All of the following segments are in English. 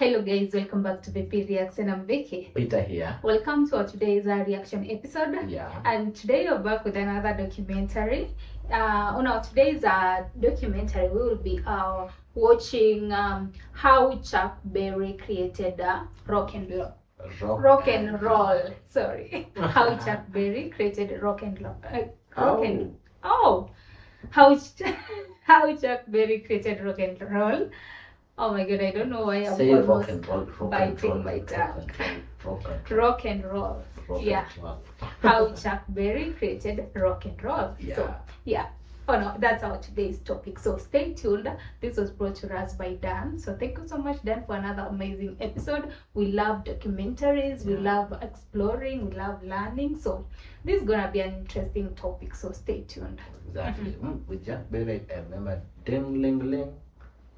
Hello guys, welcome back to VP Reaction. I'm Vicky. Peter here. Welcome to today's reaction episode. Yeah. And today we're back with another documentary. On our today's documentary, we will be watching how Chuckberry created rock and roll. Rock and roll. Sorry, how Chuckberry created rock and roll. How Chuckberry created rock and roll. Oh my god, I don't know why I'm Say almost rock and roll, biting my tongue. Rock and roll. Yeah. How Chuckberry created rock and roll. Yeah. So, yeah. Oh no, that's our today's topic. So stay tuned. This was brought to us by Dan. So thank you so much, Dan, for another amazing episode. We love documentaries. We love exploring. We love learning. So this is gonna be an interesting topic. So stay tuned. Exactly. With Chuckberry, I remember Ding Ling Ling.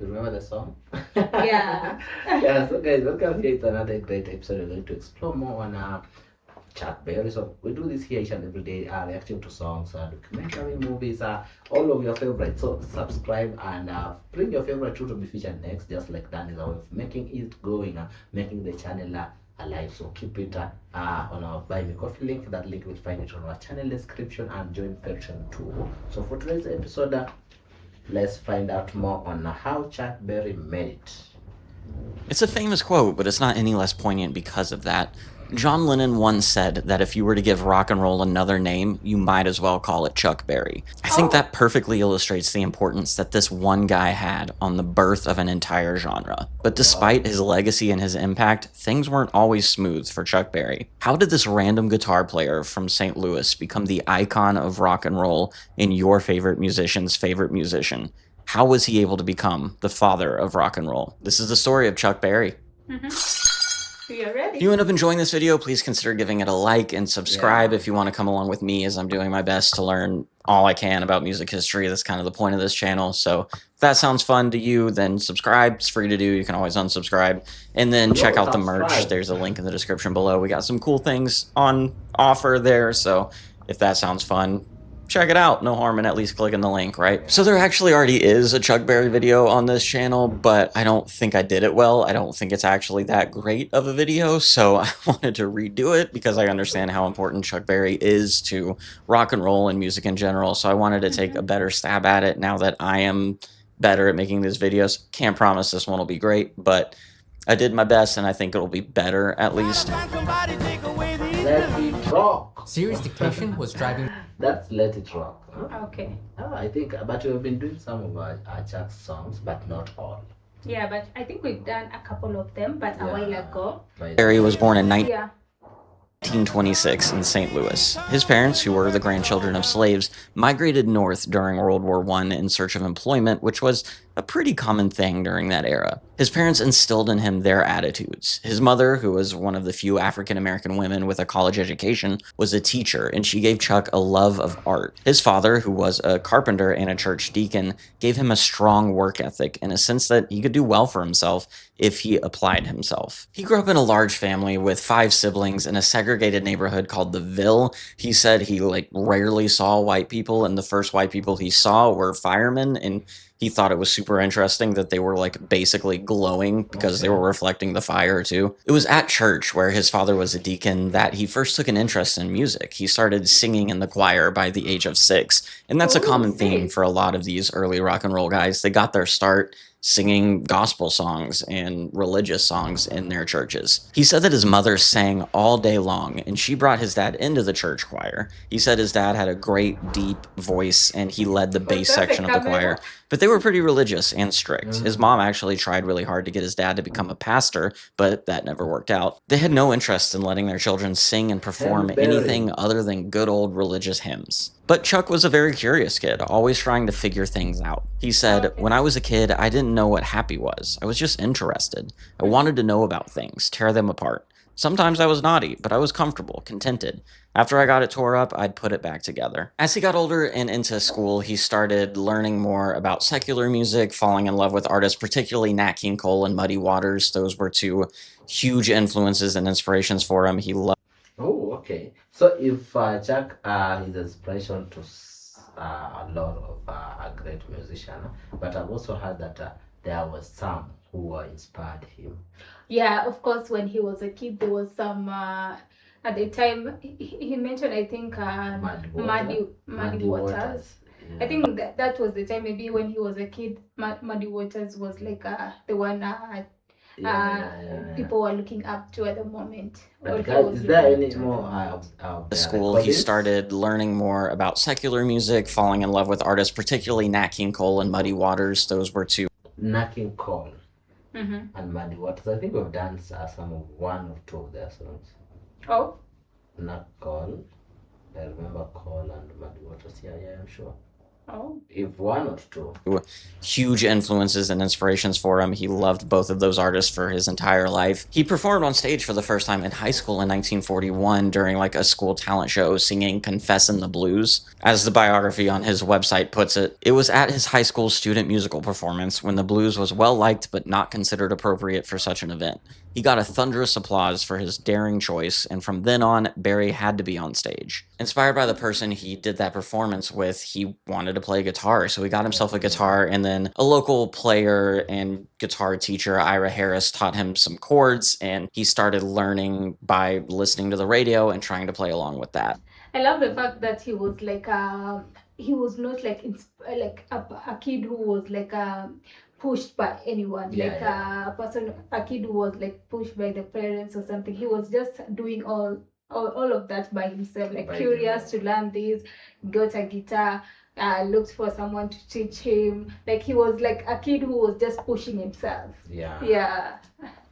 You remember the song? Yeah. Yeah, so guys, welcome here. It's another great episode. We're going to explore more on Chuckberry. So we do this here each and every day, reacting to songs, documentary movies, all of your favorites. So subscribe and bring your favorite too to be featured next, just like Dan is our way of making it going, making the channel alive. So keep it on our Buy Me Coffee link. That link will find it on our channel description and join Patreon too. So for today's episode, let's find out more on how Chuckberry made it. It's a famous quote, but it's not any less poignant because of that. John Lennon once said that if you were to give rock and roll another name, you might as well call it Chuckberry. I think that perfectly illustrates the importance that this one guy had on the birth of an entire genre. But despite his legacy and his impact, things weren't always smooth for Chuckberry. How did this random guitar player from St. Louis become the icon of rock and roll in your favorite musician's favorite musician? How was he able to become the father of rock and roll? This is the story of Chuckberry. Ready? If you end up enjoying this video, please consider giving it a like and subscribe if you want to come along with me as I'm doing my best to learn all I can about music history. That's kind of the point of this channel. So if that sounds fun to you, then subscribe. It's free to do. You can always unsubscribe. And then check out the merch. There's a link in the description below. We got some cool things on offer there. So if that sounds fun, check it out. No harm in at least clicking the link, right? So there actually already is a Chuckberry video on this channel, but I don't think I did it well. I don't think it's actually that great of a video, so I wanted to redo it because I understand how important Chuckberry is to rock and roll and music in general, so I wanted to take a better stab at it now that I am better at making these videos. Can't promise this one will be great, but I did my best and I think it'll be better at least. Let it rock. Serious Dictation was driving. That's Let It Rock. Okay. I think, but we've been doing some of our Chuck's songs, but not all. Yeah, but I think we've done a couple of them, but a while ago. Chuckberry was born in 1926 in St. Louis. His parents, who were the grandchildren of slaves, migrated north during World War I in search of employment, which was a pretty common thing during that era. His parents instilled in him their attitudes. His mother, who was one of the few African-American women with a college education, was a teacher, and she gave Chuck a love of art. His father, who was a carpenter and a church deacon, gave him a strong work ethic in a sense that he could do well for himself if he applied himself. He grew up in a large family with 5 siblings in a segregated neighborhood called the Ville. He said he rarely saw white people, and the first white people he saw were firemen, and he thought it was super interesting that they were basically glowing because they were reflecting the fire too. It was at church, where his father was a deacon, that he first took an interest in music. He started singing in the choir by the age of 6, and that's a common theme for a lot of these early rock and roll guys. They got their start singing gospel songs and religious songs in their churches. He said that his mother sang all day long, and she brought his dad into the church choir. He said his dad had a great, deep voice, and he led the bass section of the choir, but they were pretty religious and strict. His mom actually tried really hard to get his dad to become a pastor, but that never worked out. They had no interest in letting their children sing and perform anything other than good old religious hymns. But Chuck was a very curious kid, always trying to figure things out. He said, "When I was a kid, I didn't know what happy was. I was just interested. I wanted to know about things, tear them apart. Sometimes I was naughty, but I was comfortable, contented. After I got it tore up, I'd put it back together." As he got older and into school, he started learning more about secular music, falling in love with artists, particularly Nat King Cole and Muddy Waters. Those were 2 huge influences and inspirations for him. He loved. Oh, okay. So if Chuck is inspiration to a lot of a great musician, but I've also heard that there was some who inspired him? Yeah, of course, when he was a kid, there was some, at the time, he mentioned, I think, Muddy Waters. Yeah. I think that was the time, maybe when he was a kid, Muddy Waters was like the one people were looking up to at the moment. But guys, is there any more the school, he started learning more about secular music, falling in love with artists, particularly Nat King Cole and Muddy Waters. Those were two. Nat King Cole and Muddy Waters. I think we've done some of one or two of their songs. Oh. Nat Cole. I remember Cole and Muddy Waters. Yeah, I'm sure. Oh. If one or two. Huge influences and inspirations for him. He loved both of those artists for his entire life. He performed on stage for the first time in high school in 1941 during like a school talent show singing Confessin' the Blues. As the biography on his website puts it, it was at his high school student musical performance when the blues was well liked but not considered appropriate for such an event. He got a thunderous applause for his daring choice, and from then on, Barry had to be on stage. Inspired by the person he did that performance with, he wanted to play guitar, so he got himself a guitar, and then a local player and guitar teacher, Ira Harris, taught him some chords, and he started learning by listening to the radio and trying to play along with that. I love the fact that he was like he was not like a kid who was like pushed by anyone, a kid who was like pushed by the parents or something. He was just doing all of that by himself, like curious to learn this, got a guitar, looked for someone to teach him. Like he was like a kid who was just pushing himself. Yeah.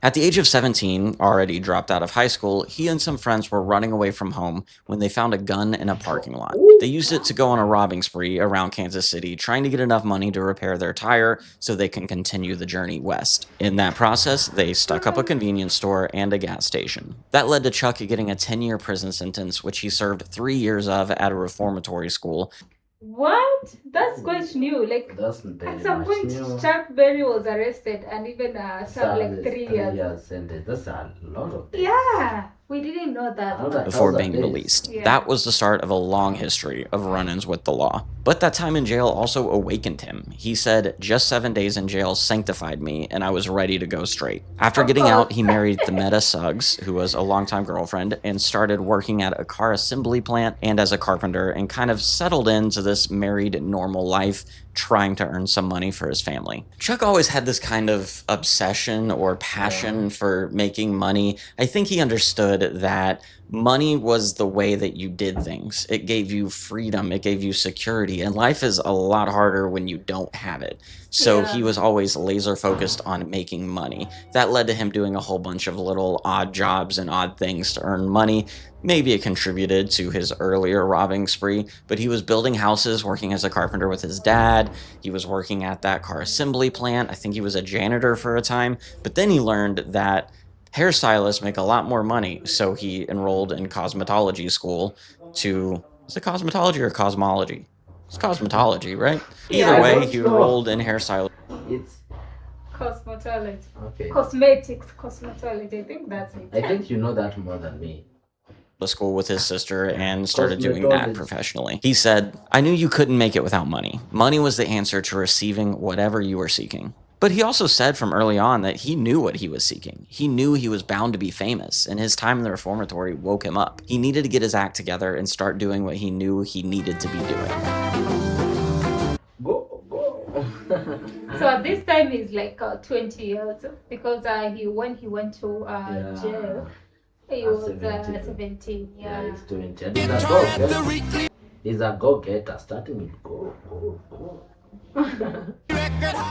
At the age of 17, already dropped out of high school, he and some friends were running away from home when they found a gun in a parking lot. They used it to go on a robbing spree around Kansas City, trying to get enough money to repair their tire so they can continue the journey west. In that process, they stuck up a convenience store and a gas station. That led to Chuck getting a 10-year prison sentence, which he served 3 years of at a reformatory school. What? That's quite new. Like at some point, Chuckberry was arrested and even served like 3 years. And that's a lot of things. Yeah, we didn't know that. Before being released. Yeah. That was the start of a long history of run-ins with the law. But that time in jail also awakened him. He said, "Just 7 days in jail sanctified me, and I was ready to go straight." After getting out, he married Themetta Suggs, who was a longtime girlfriend, and started working at a car assembly plant and as a carpenter, and kind of settled into this married, normal life, trying to earn some money for his family. Chuck always had this kind of obsession or passion for making money. I think he understood that money was the way that you did things. It gave you freedom, it gave you security, and life is a lot harder when you don't have it. So he was always laser focused on making money. That led to him doing a whole bunch of little odd jobs and odd things to earn money. Maybe it contributed to his earlier robbing spree, but he was building houses, working as a carpenter with his dad. He was working at that car assembly plant. I think he was a janitor for a time, but then he learned that hairstylists make a lot more money, so he enrolled in cosmetology school to... Is it cosmetology or cosmology? It's cosmetology, right? Either way, he enrolled in hairstyling. It's cosmetology. Okay. Cosmetics, cosmetology. I think that's it. I think you know that more than me. To school with his sister and started doing that professionally. He said, "I knew you couldn't make it without money. Money was the answer to receiving whatever you were seeking." But he also said from early on that he knew what he was seeking. He knew he was bound to be famous, and his time in the reformatory woke him up. He needed to get his act together and start doing what he knew he needed to be doing. Go. So at this time he's like 20 years because when he went to jail, he was 17. Yeah, he's 20. He's a go-getter, starting with go.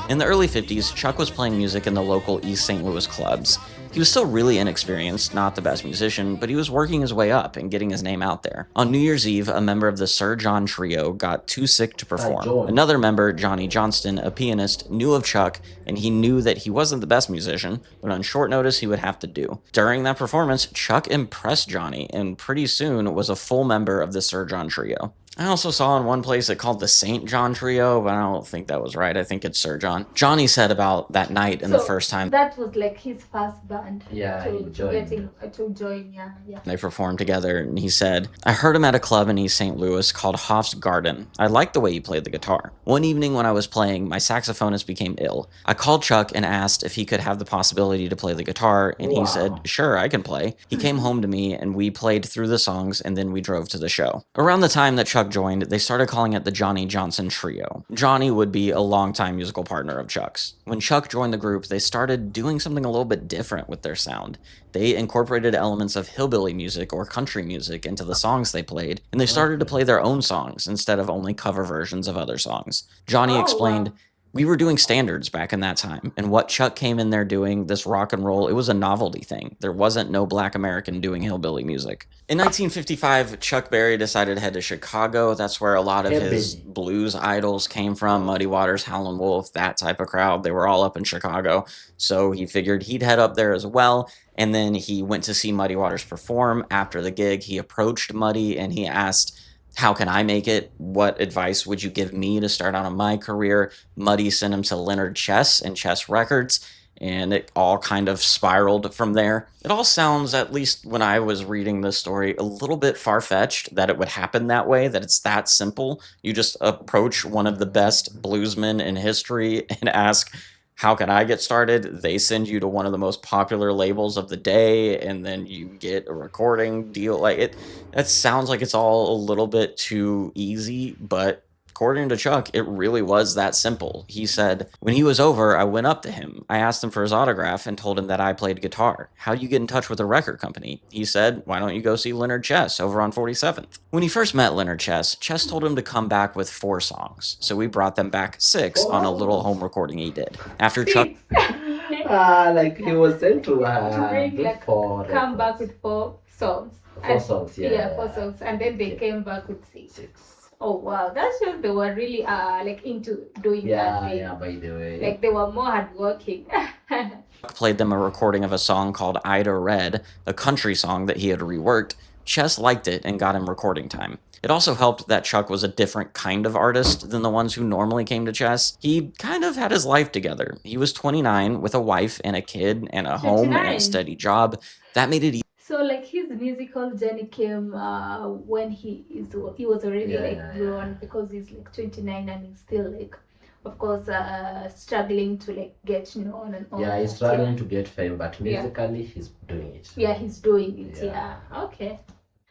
In the early 50s, Chuck was playing music in the local East St. Louis clubs. He was still really inexperienced, not the best musician, but he was working his way up and getting his name out there. On New Year's Eve, a member of the Sir John Trio got too sick to perform. Another member, Johnny Johnston, a pianist, knew of Chuck, and he knew that he wasn't the best musician, but on short notice he would have to do. During that performance, Chuck impressed Johnny, and pretty soon was a full member of the Sir John Trio. I also saw in one place it called the St. John Trio, but I don't think that was right. I think it's Sir John. Johnny said about that night and the first time that was like his first band. Yeah, to he joined. to join. Yeah. they performed together, and he said, I heard him at a club in East St. Louis called Hoff's Garden. I liked the way he played the guitar. One evening when I was playing, my saxophonist became ill. I called Chuck and asked if he could have the possibility to play the guitar, and he said, sure, I can play. He came home to me, and we played through the songs, and then we drove to the show. Around the time that Chuck joined, they started calling it the Johnny Johnson Trio. Johnny would be a longtime musical partner of Chuck's. When Chuck joined the group, they started doing something a little bit different with their sound. They incorporated elements of hillbilly music or country music into the songs they played, and they started to play their own songs instead of only cover versions of other songs. Johnny explained, we were doing standards back in that time, and what Chuck came in there doing, this rock and roll, it was a novelty thing. There wasn't no Black American doing hillbilly music. In 1955, Chuckberry decided to head to Chicago. That's where a lot of his blues idols came from. Muddy Waters, Howlin' Wolf, that type of crowd. They were all up in Chicago. So he figured he'd head up there as well. And then he went to see Muddy Waters perform. After the gig, he approached Muddy and he asked, how can I make it? What advice would you give me to start out on my career? Muddy sent him to Leonard Chess and Chess Records, and it all kind of spiraled from there. It all sounds, at least when I was reading this story, a little bit far-fetched that it would happen that way, that it's that simple. You just approach one of the best bluesmen in history and ask, how can I get started? They send you to one of the most popular labels of the day, and then you get a recording deal. Like it, that sounds like it's all a little bit too easy, but according to Chuck, it really was that simple. He said, when he was over, I went up to him. I asked him for his autograph and told him that I played guitar. How do you get in touch with a record company? He said, why don't you go see Leonard Chess over on 47th? When he first met Leonard Chess, Chess told him to come back with 4 songs. So we brought them back 6 on a little home recording he did. After Chuck... like he was sent to bring, like, for come back with 4 songs. 4 songs, yeah. Yeah, 4 songs. And then they came back with 6. Oh wow, that shows they were really like into doing that thing. Yeah, by the way. Like they were more hardworking. Played them a recording of a song called Ida Red, a country song that he had reworked. Chess liked it and got him recording time. It also helped that Chuck was a different kind of artist than the ones who normally came to Chess. He kind of had his life together. He was 29 with a wife and a kid and a home and a steady job. That made it easy. So like his musical journey came when he was already grown, because he's like 29 and he's still like, of course, struggling to like get known and all. Yeah, he's struggling to get fame, but musically he's doing it. Yeah, he's doing it. Yeah. Okay.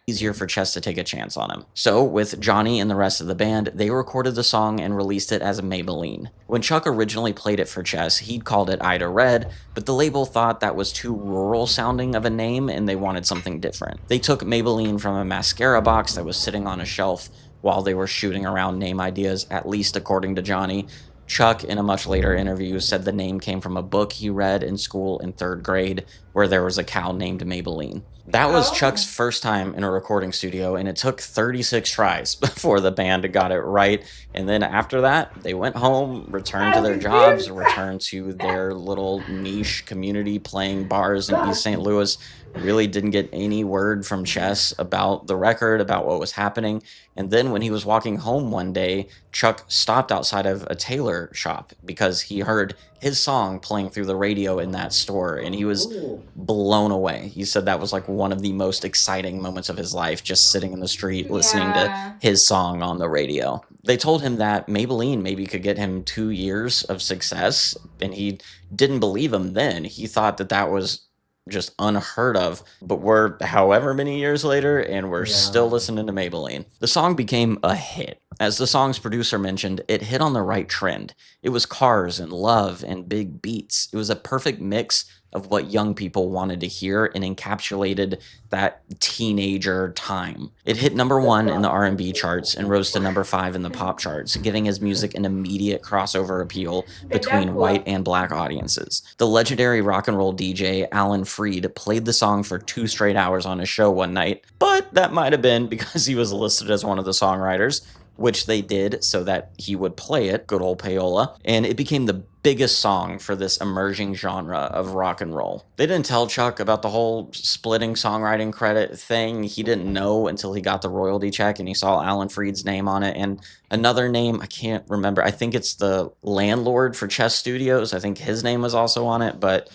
Easier for Chess to take a chance on him. So, with Johnny and the rest of the band, they recorded the song and released it as Maybelline. When Chuck originally played it for Chess, he'd called it Ida Red, but the label thought that was too rural sounding of a name and they wanted something different. They took Maybelline from a mascara box that was sitting on a shelf while they were shooting around name ideas, at least according to Johnny. Chuck, in a much later interview, said the name came from a book he read in school in 3rd grade where there was a cow named Maybelline. That was Chuck's first time in a recording studio, and it took 36 tries before the band got it right. And then after that, they went home, returned to their jobs, returned to their little niche community playing bars in East St. Louis. Really didn't get any word from Chess about the record, about what was happening. And then when he was walking home one day, Chuck stopped outside of a tailor shop because he heard his song playing through the radio in that store, and he was blown away. He said that was like one of the most exciting moments of his life, just sitting in the street listening to his song on the radio. They told him that Maybelline maybe could get him 2 years of success, and he didn't believe him then. He thought that that was just unheard of, but we're however many years later and we're still listening to Maybelline. The song became a hit. As the song's producer mentioned, it hit on the right trend. It was cars and love and big beats. It was a perfect mix of what young people wanted to hear and encapsulated that teenager time. It hit #1 in the R&B charts and rose to #5 in the pop charts, giving his music an immediate crossover appeal between white and black audiences. The legendary rock and roll DJ Alan Freed played the song for 2 straight hours on his show one night, but that might have been because he was listed as one of the songwriters, which they did so that he would play it, good old payola, and it became the biggest song for this emerging genre of rock and roll. They didn't tell Chuck about the whole splitting songwriting credit thing. He didn't know until he got the royalty check and he saw Alan Freed's name on it. And another name, I can't remember. I think it's the landlord for Chess Studios. I think his name was also on it, but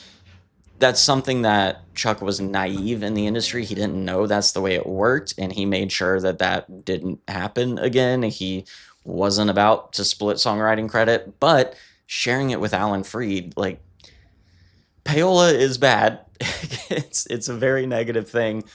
that's something that Chuck was naive in the industry. He didn't know that's the way it worked, and he made sure that that didn't happen again. He wasn't about to split songwriting credit, but sharing it with Alan Freed, like, payola is bad. It's a very negative thing,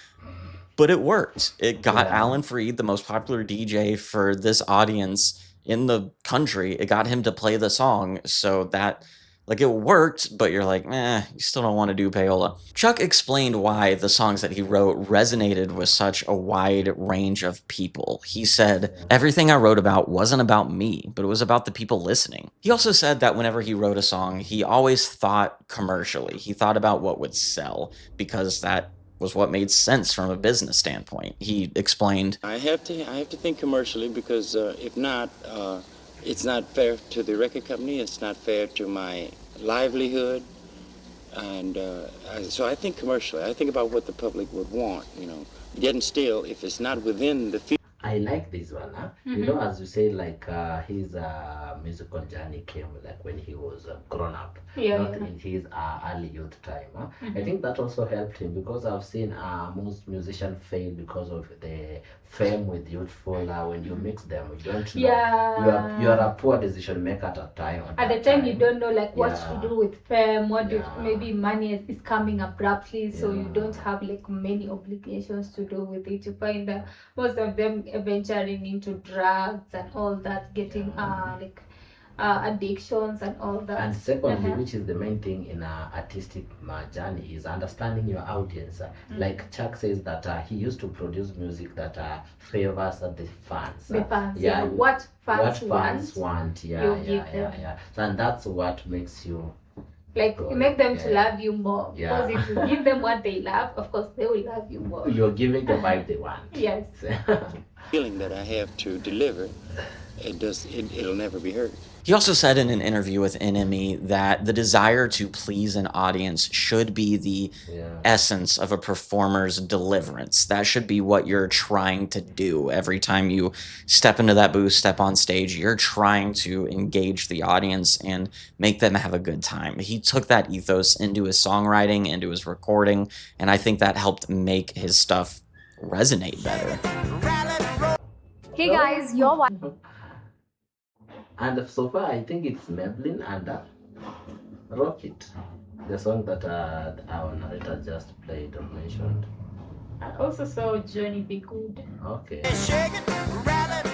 but it worked. It got Alan Freed, the most popular DJ for this audience in the country. It got him to play the song, so that, like, it worked, but you're like, you still don't want to do payola. Chuck explained why the songs that he wrote resonated with such a wide range of people. He said, everything I wrote about wasn't about me, but it was about the people listening. He also said that whenever he wrote a song, he always thought commercially. He thought about what would sell, because that was what made sense from a business standpoint. He explained, I have to think commercially, because if not, it's not fair to the record company, it's not fair to my livelihood, and so I think commercially. I think about what the public would want, Yet still, if it's not within the field. I like this one, huh? You know, as you say, like his musical journey came like when he was grown up, not in his early youth time. Huh? I think that also helped him, because I've seen most musicians fail because of the fame with youthful. When you mix them, you don't know. You are a poor decision maker at a time. At the time, you don't know like what to do with fame. What maybe money is coming abruptly, so you don't have like many obligations to do with it. You find that most of them venturing into drugs and all that, getting addictions and all that. And secondly, which is the main thing in artistic journey, is understanding your audience. Like Chuck says that he used to produce music that favors the fans. The fans, what fans want. So, and that's what makes you make them to love you more. Because if you give them what they love, of course they will love you more. You're giving the vibe they want. Yes. Feeling that I have to deliver, it'll never be heard. He also said in an interview with NME that the desire to please an audience should be the essence of a performer's deliverance. That should be what you're trying to do every time you step into that booth, step on stage. You're trying to engage the audience and make them have a good time. He took that ethos into his songwriting, into his recording, and I think that helped make his stuff resonate better. Hey guys, you're watching. And so far, I think it's Maybelline and Rocket, the song that our narrator just played or mentioned. I also saw Johnny Be Good. Okay.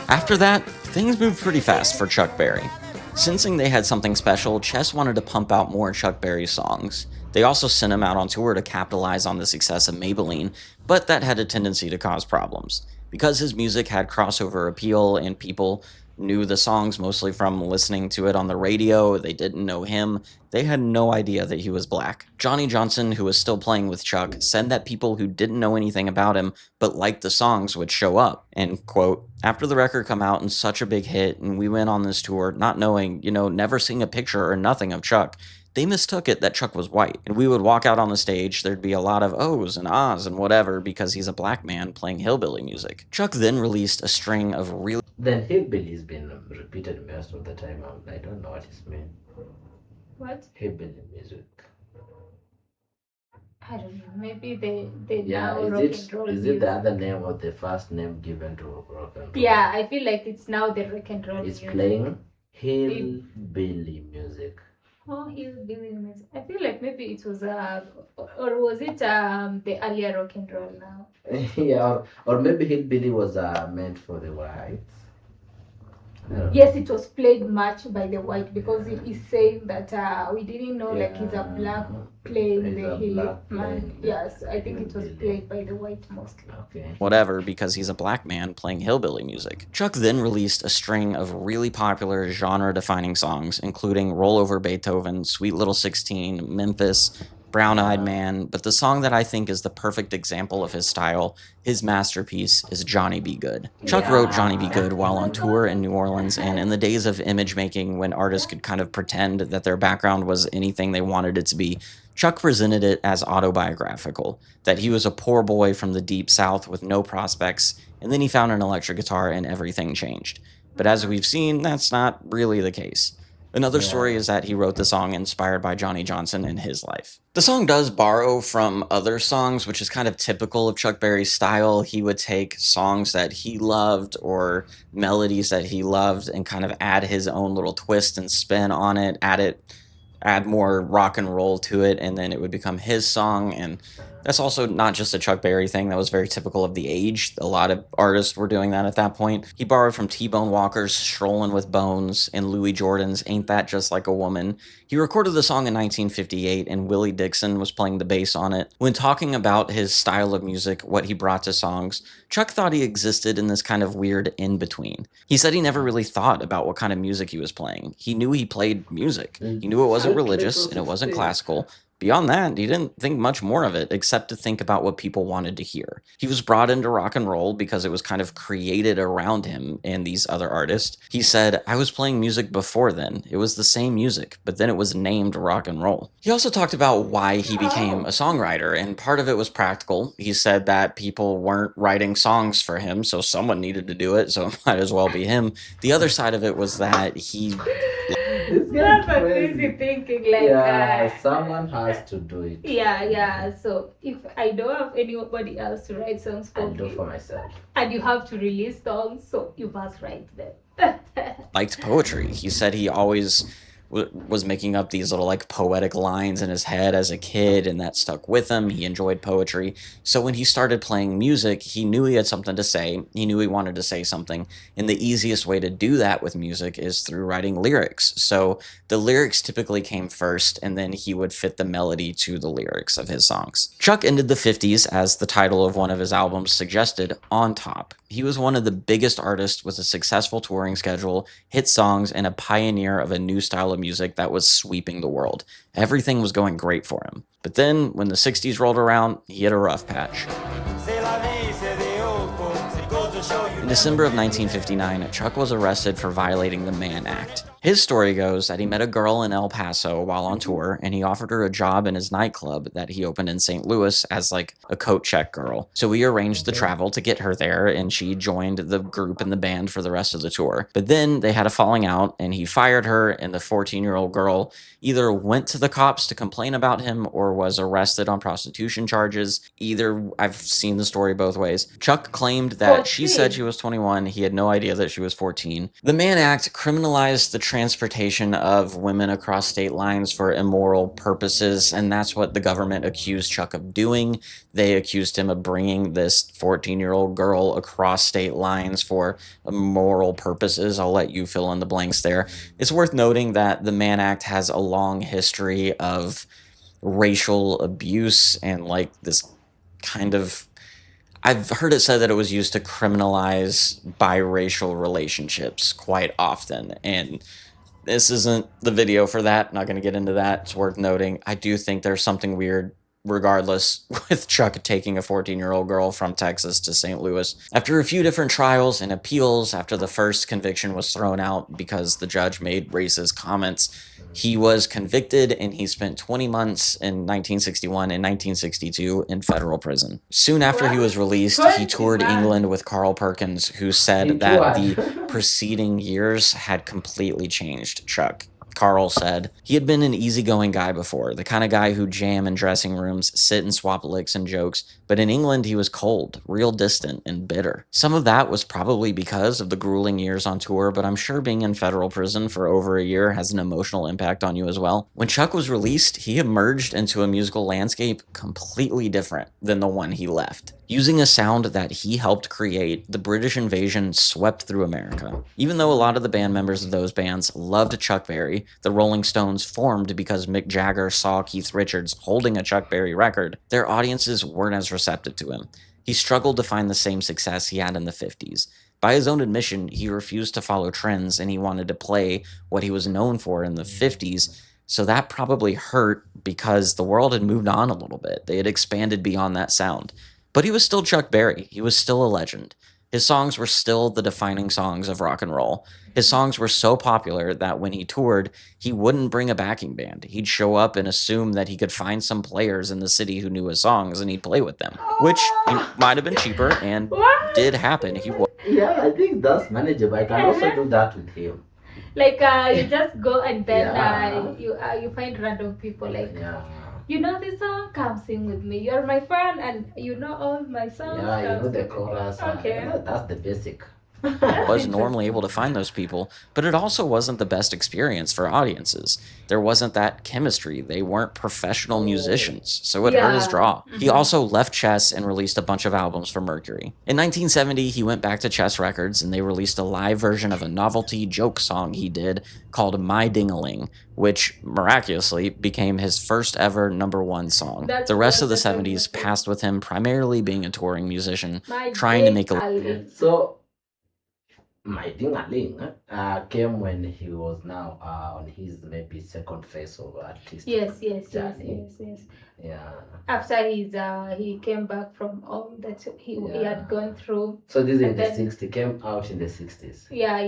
After that, things moved pretty fast for Chuckberry. Sensing they had something special, Chess wanted to pump out more Chuckberry songs. They also sent him out on tour to capitalize on the success of Maybelline, but that had a tendency to cause problems. Because his music had crossover appeal and people knew the songs mostly from listening to it on the radio, they didn't know him, they had no idea that he was black. Johnny Johnson, who was still playing with Chuck, said that people who didn't know anything about him but liked the songs would show up. And, quote, after the record come out and such a big hit and we went on this tour not knowing, never seeing a picture or nothing of Chuck, they mistook it that Chuck was white. And we would walk out on the stage, there'd be a lot of ohs and ahs and whatever because he's a black man playing hillbilly music. Chuck then released a string of really... Then hillbilly's been repeated most of the time. I don't know what it means. What? Hillbilly music. I don't know. Maybe they Yeah, now is Rockandroll it music. the other name or the first name given to Rockandroll? Yeah, I feel like it's now the Rockandroll It's music. playing hillbilly music. Oh, hillbilly music. I feel like maybe it was or was it the earlier Rockandroll now? Yeah, or maybe hillbilly was meant for the whites. Yes, it was played much by the white because he is saying that we didn't know like he's a black playing the hill man. Yes, I think it was played by the white mostly. Okay. Whatever, because he's a black man playing hillbilly music. Chuck then released a string of really popular genre-defining songs, including Roll Over Beethoven, Sweet Little 16, Memphis, Brown Eyed Man, but the song that I think is the perfect example of his style, his masterpiece, is Johnny Be Good. Chuck wrote Johnny Be Good while on tour in New Orleans, and in the days of image making when artists could kind of pretend that their background was anything they wanted it to be, Chuck presented it as autobiographical, that he was a poor boy from the deep south with no prospects, and then he found an electric guitar and everything changed. But as we've seen, that's not really the case. Another story is that he wrote the song inspired by Johnny Johnson in his life. The song does borrow from other songs, which is kind of typical of Chuck Berry's style. He would take songs that he loved or melodies that he loved and kind of add his own little twist and spin on it, add more rock and roll to it, and then it would become his song. And that's also not just a Chuck Berry thing. That was very typical of the age. A lot of artists were doing that at that point. He borrowed from T-Bone Walker's Strollin' with Bones and Louis Jordan's Ain't That Just Like a Woman. He recorded the song in 1958, and Willie Dixon was playing the bass on it. When talking about his style of music, what he brought to songs, Chuck thought he existed in this kind of weird in-between. He said he never really thought about what kind of music he was playing. He knew he played music. He knew it wasn't religious and it wasn't classical. Beyond that, he didn't think much more of it, except to think about what people wanted to hear. He was brought into rock and roll because it was kind of created around him and these other artists. He said, "I was playing music before then. It was the same music, but then it was named rock and roll." He also talked about why he became a songwriter, and part of it was practical. He said that people weren't writing songs for him, so someone needed to do it, so it might as well be him. The other side of it was that he... That's a crazy thinking, like someone has to do it. Yeah. So if I don't have anybody else to write songs for I'll me, do for myself. and you have to release songs, so you must write them. liked poetry. He said he always was making up these little like poetic lines in his head as a kid, and that stuck with him. He enjoyed poetry. So when he started playing music, he knew he had something to say. He knew he wanted to say something. And the easiest way to do that with music is through writing lyrics. So the lyrics typically came first, and then he would fit the melody to the lyrics of his songs. Chuck ended the 50s, as the title of one of his albums suggested, on top. He was one of the biggest artists with a successful touring schedule, hit songs, and a pioneer of a new style of music that was sweeping the world. Everything was going great for him. But then, when the 60s rolled around, he hit a rough patch. In December of 1959, Chuck was arrested for violating the Mann Act. His story goes that he met a girl in El Paso while on tour, and he offered her a job in his nightclub that he opened in St. Louis as like a coat check girl. So we arranged the travel to get her there, and she joined the group and the band for the rest of the tour. But then they had a falling out, and he fired her, and the 14-year-old girl either went to the cops to complain about him or was arrested on prostitution charges. Either, I've seen the story both ways. Chuck claimed that she said she was 21. He had no idea that she was 14. The Mann Act criminalized the transportation of women across state lines for immoral purposes, and that's what the government accused Chuck of doing. They accused him of bringing this 14-year-old girl across state lines for immoral purposes. I'll let you fill in the blanks there. It's worth noting that the Mann Act has a long history of racial abuse and like this kind of... I've heard it said that it was used to criminalize biracial relationships quite often, and this isn't the video for that. Not going to get into that. It's worth noting. I do think there's something weird, regardless, with Chuck taking a 14-year-old girl from Texas to St. Louis. After a few different trials and appeals, after the first conviction was thrown out because the judge made racist comments, he was convicted, and he spent 20 months in 1961 and 1962 in federal prison. Soon after he was released, he toured England with Carl Perkins, who said that the preceding years had completely changed Chuck. Carl said he had been an easygoing guy before, the kind of guy who'd jam in dressing rooms, sit and swap licks and jokes, but in England he was cold, real distant, and bitter. Some of that was probably because of the grueling years on tour, but I'm sure being in federal prison for over a year has an emotional impact on you as well. When Chuck was released, he emerged into a musical landscape completely different than the one he left. Using a sound that he helped create, the British invasion swept through America. Even though a lot of the band members of those bands loved Chuck Berry, the Rolling Stones formed because Mick Jagger saw Keith Richards holding a Chuck Berry record, their audiences weren't as receptive to him. He struggled to find the same success he had in the 50s. By his own admission, he refused to follow trends, and he wanted to play what he was known for in the 50s, So that probably hurt because the world had moved on a little bit. They had expanded beyond that sound. But he was still Chuck Berry. He was still a legend. His songs were still the defining songs of rock and roll. His songs were so popular that when he toured, he wouldn't bring a backing band. He'd show up and assume that he could find some players in the city who knew his songs and he'd play with them, which might have been cheaper and did happen. Yeah, I think that's manageable. I can also do that with him. Like you just go and then Yeah. you find random people like, Yeah. you know this song, come sing with me. You're my fan and you know all my songs. Yeah, you know come the sing with me. chorus. Okay. You know, that's the basic. Was normally able to find those people, but it also wasn't the best experience for audiences. There wasn't that chemistry. They weren't professional musicians, so it hurt his draw. He also left Chess and released a bunch of albums for Mercury. In 1970, he went back to Chess Records and they released a live version of a novelty joke song he did called My Ding-a-Ling, which miraculously became his first ever #1 song. The rest of the 70s passed with him primarily being a touring musician, trying to make a So My Ding-a-Ling came when he was now on his maybe second phase of artist. Yes. Yeah. After he came back from all that he had gone through. So this is in the 60s, came out in the 60s. Yeah.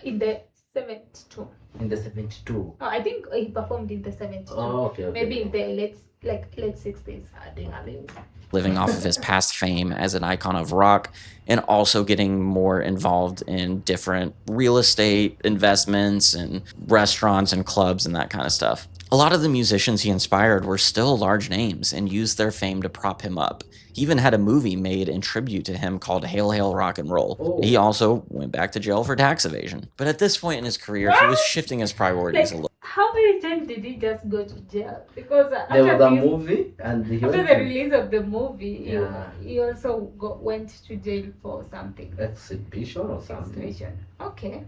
In the 72. In the 72. Oh, I think he performed in the 72. Oh, okay. Maybe in the late 60s. Ding-a-ling. Living off of his past fame as an icon of rock and also getting more involved in different real estate investments and restaurants and clubs and that kind of stuff. A lot of the musicians he inspired were still large names and used their fame to prop him up. He even had a movie made in tribute to him called Hail Hail Rock and Roll. He also went back to jail for tax evasion. But at this point in his career, he was shifting his priorities a little. How many times did he just go to jail? Because there was a movie and after the release of the movie, he also went to jail for something. Exhibition or something. Exhibition. Okay.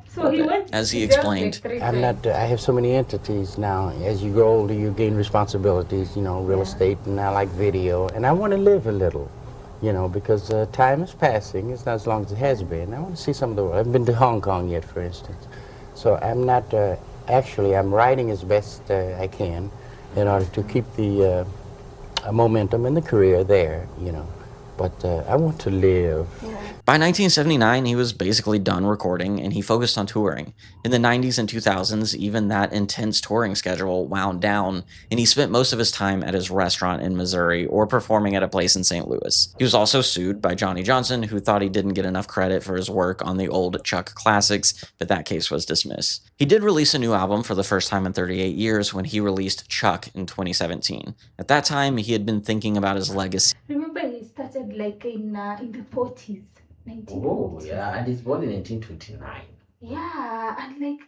So he went. As he explained, I have so many entities now. As you grow older, you gain responsibilities, you know, real estate, and I like video, and I want to live a little, you know, because time is passing. It's not as long as it has been. I want to see some of the world. I haven't been to Hong Kong yet, for instance. So I'm not, actually, I'm writing as best I can in order to keep the momentum in the career there, you know. But I want to live. By 1979, he was basically done recording and he focused on touring. In the 90s and 2000s, even that intense touring schedule wound down and he spent most of his time at his restaurant in Missouri or performing at a place in St. Louis. He was also sued by Johnny Johnson, who thought he didn't get enough credit for his work on the old Chuck classics, but that case was dismissed. He did release a new album for the first time in 38 years when he released Chuck in 2017. At that time, he had been thinking about his legacy. Remember, he started like in the 40s. 1940s. Oh, yeah, and he's born in 1929. Yeah, and like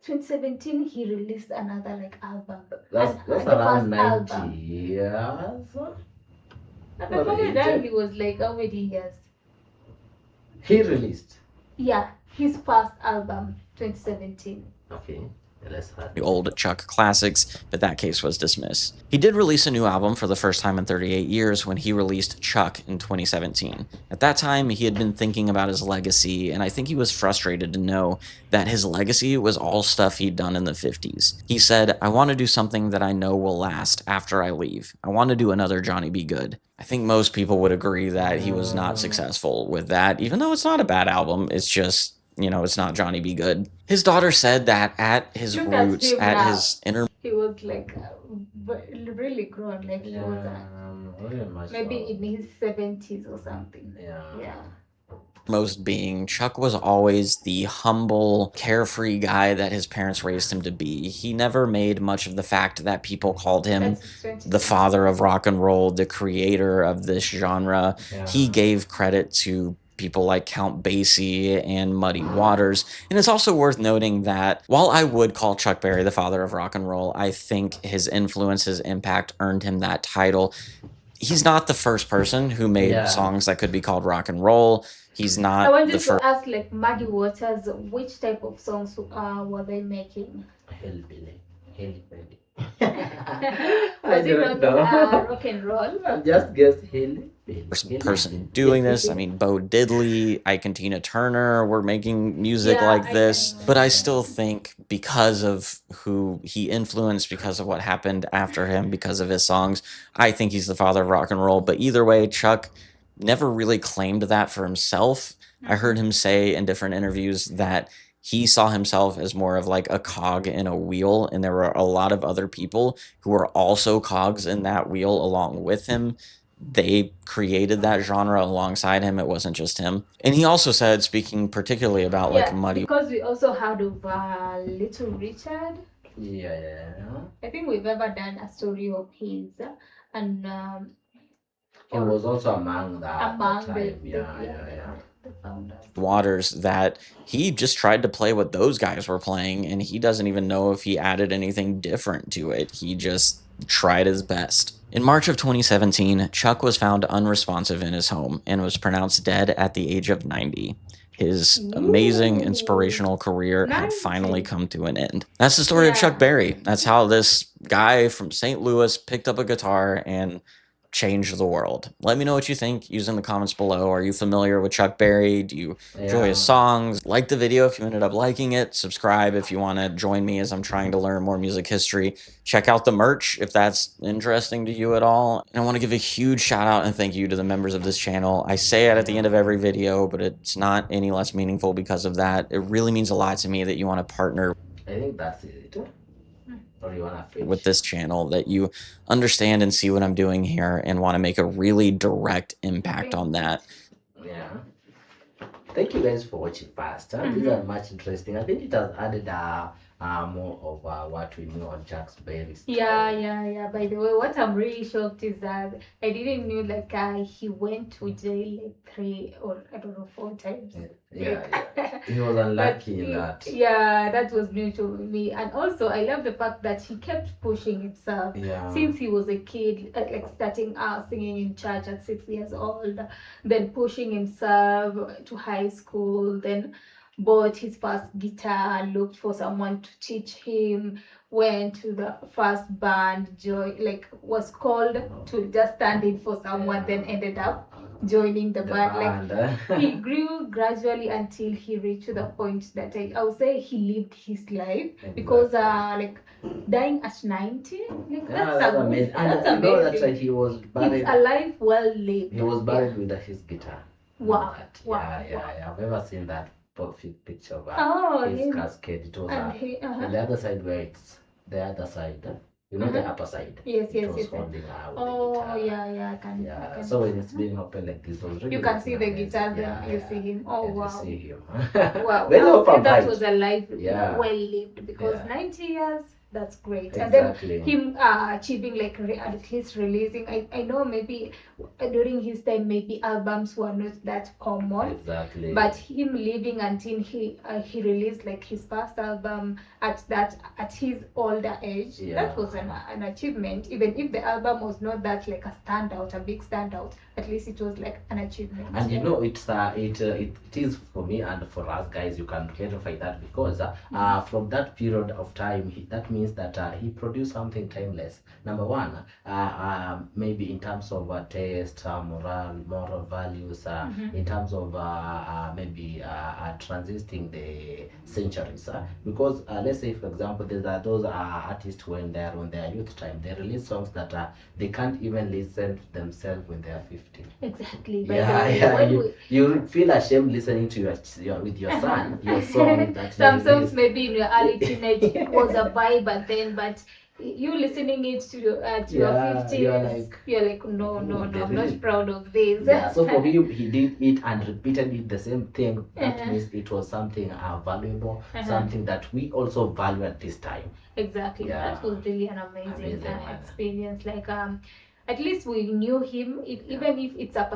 2017, he released another like album. That's around 90 years. At the moment that he was like how many years? He released. Yeah, his first album, 2017. Okay. The old Chuck classics, but that case was dismissed. He did release a new album for the first time in 38 years when he released Chuck in 2017. At that time, he had been thinking about his legacy, and I think he was frustrated to know that his legacy was all stuff he'd done in the 50s. He said, I want to do something that I know will last after I leave. I want to do another Johnny B. Good. I think most people would agree that he was not successful with that, even though it's not a bad album, it's just, you know, it's not Johnny B. Good. His daughter said that at his roots, at his inner... He was like really grown, like he was maybe in his 70s or something. Yeah. Most being, Chuck was always the humble, carefree guy that his parents raised him to be. He never made much of the fact that people called him the father of rock and roll, the creator of this genre. He gave credit to people like Count Basie and Muddy Waters. And it's also worth noting that while I would call Chuck Berry the father of rock and roll, I think his influence, his impact earned him that title. He's not the first person who made songs that could be called rock and roll. He's not I wanted to ask, like, Muddy Waters, which type of songs were they making? Hillbilly. Was it not rock and roll? I just guessed Haley. Person doing this. I mean, Bo Diddley, Ike and Tina Turner were making music like this. But I still think because of who he influenced, because of what happened after him, because of his songs, I think he's the father of rock and roll. But either way, Chuck never really claimed that for himself. I heard him say in different interviews that he saw himself as more of like a cog in a wheel, and there were a lot of other people who were also cogs in that wheel along with him. They created that genre alongside him. It wasn't just him. And he also said, speaking particularly about like Muddy, because we also heard of Little Richard. Yeah. I think we've ever done a story of his, and he was also among the founders. Waters, that he just tried to play what those guys were playing, and he doesn't even know if he added anything different to it. He just tried his best. In March of 2017, Chuck was found unresponsive in his home and was pronounced dead at the age of 90. His amazing, inspirational career had finally come to an end. That's the story of Chuckberry. That's how this guy from St. Louis picked up a guitar and changed the world. Let me know what you think using the comments below. Are you familiar with Chuckberry? Do you enjoy his songs? Like the video if you ended up liking it. Subscribe if you want to join me as I'm trying to learn more music history. Check out the merch if that's interesting to you at all. And I want to give a huge shout out and thank you to the members of this channel. I say it at the end of every video, but it's not any less meaningful because of that. It really means a lot to me that you want to partner. I think that's it. Or you wanna finish? With this channel, that you understand and see what I'm doing here and want to make a really direct impact on that. Yeah. Thank you guys for watching past. These are much interesting. I think it has added more of what we know on Chuckberry's. Yeah. By the way, what I'm really shocked is that I didn't know like he went to jail like 3 or I don't know 4 times. Yeah. He was unlucky in that. Yeah, that was new to me. And also I love the fact that he kept pushing himself since he was a kid, like starting out singing in church at 6 years old, then pushing himself to high school, then bought his first guitar, looked for someone to teach him, went to the first band, was called to just stand in for someone, then ended up joining the band. Like he grew gradually until he reached to the point that I would say he lived his life, because like dying at 90, like that's amazing. That's amazing. You know that he was buried. It's a life well lived. He was buried with his guitar. Wow. Yeah. I've ever seen that picture of his casket. It was on the other side where it's the other side. You know, the upper side. Yes. Holding I can. So when it's being open like this, you can see the guitar, then you see him. Oh, wow. You see him. Wow. That was a life well lived, because 90 years, that's great. Exactly. And then him achieving like at least releasing, I know maybe during his time maybe albums were not that common. Exactly. But him living until he released like his first album at his older age, that was an achievement. Even if the album was not that like a big standout, at least it was like an achievement. And you know, it is for me and for us guys. You can clarify that because from that period of time, that means that he produced something timeless. Number one, maybe in terms of taste, moral values, in terms of maybe transisting the centuries. Because let's say, for example, there's those artists when they're on their youth time, they release songs that they can't even listen to themselves when they're 50. Exactly. You feel ashamed listening to with your son your song that some songs maybe in your early teenage was a vibe, but you listening it to your 50s, you're like no, I'm not proud of this. So for him, he did it and repeated it the same thing. That means it was something valuable, something that we also value at this time. Exactly. That was really an amazing experience. Like at least we knew him, even if it's a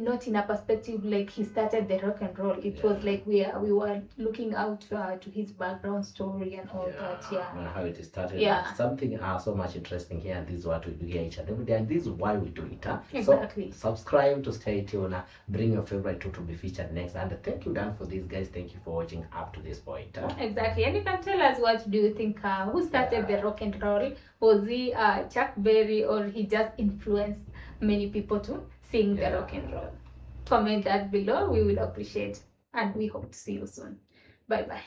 not in a perspective like he started the rock and roll. It was like we were looking out to his background story and all that. And how it started. Yeah. Something so much interesting here, and this is what we do here each and every day, and this is why we do it. Exactly. So subscribe to stay tuned. Bring your favorite two to be featured next. And thank you, Dan, for this, guys. Thank you for watching up to this point. Exactly. And you can tell us, what do you think? Who started the rock and roll? Was he Chuckberry, or he just influenced many people to sing the rock and roll? Comment that below. We will appreciate, and we hope to see you soon. Bye bye.